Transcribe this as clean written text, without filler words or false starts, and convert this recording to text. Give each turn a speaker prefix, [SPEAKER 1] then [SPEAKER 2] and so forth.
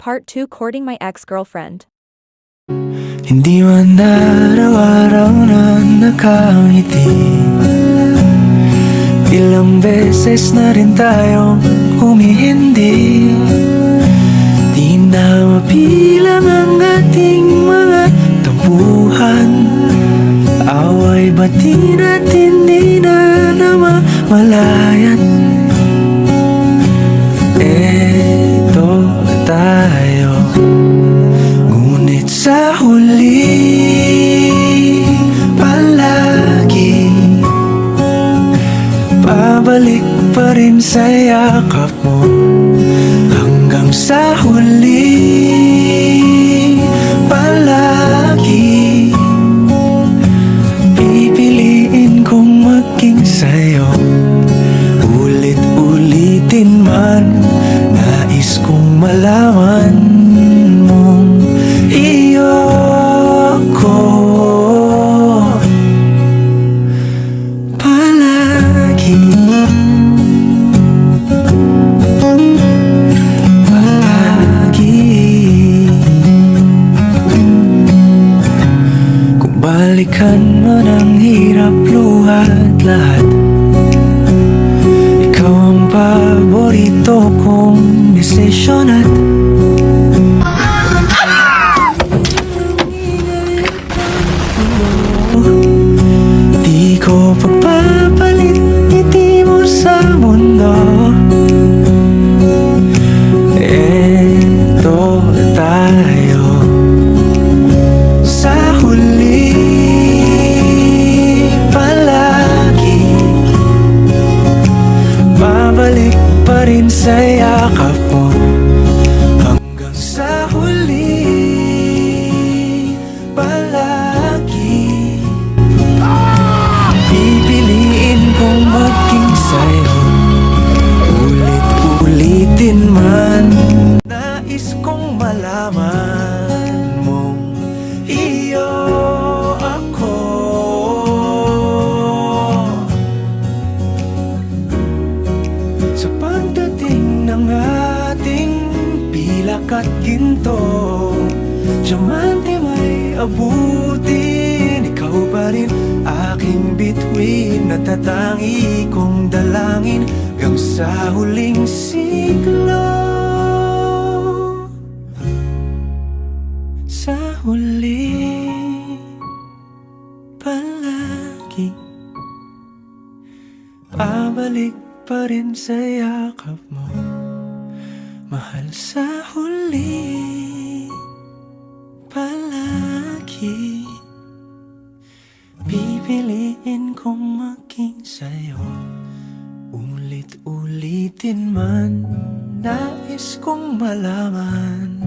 [SPEAKER 1] Part 2 Courting My Ex-Girlfriend.
[SPEAKER 2] Hindi man araw-araw na nakangiti, ilang beses na rin tayong humihindi. Di na mabilang ang ating mga tampuhan, away bati natin di na namamalayan. Eto tayo, ngunit sa huli palagi pabalik pa rin sa yakap mo. Hanggang sa huli palagi pipiliin kong maging sa'yo. Ulit-ulitin man, nais kong malaman mong iyo ko palagi. Kung balikan man ang hirap, luhat lahat, ikaw ang paborito kong desisyon at di ko pagpapalit ngiti mo sa mundo. Eto tayo sa huli palagi babalik pa rin sa yakap mo. Hanggang sa huli palagi pipiliin kong maging sa'yo. Ulit-ulitin man, nais kong malaman mong iyo ako. Sa pagdating ng ating pilak at ginto, diamante may abutin, ikaw pa rin aking bituin, natatangi kong dalangin hanggang sa huling siglo. Sa huli palagi pabalik pa rin sa yakap mo, mahal. Sa huli palagi pipiliin kong maging sa'yo. Ulit-ulitin man, nais kong malaman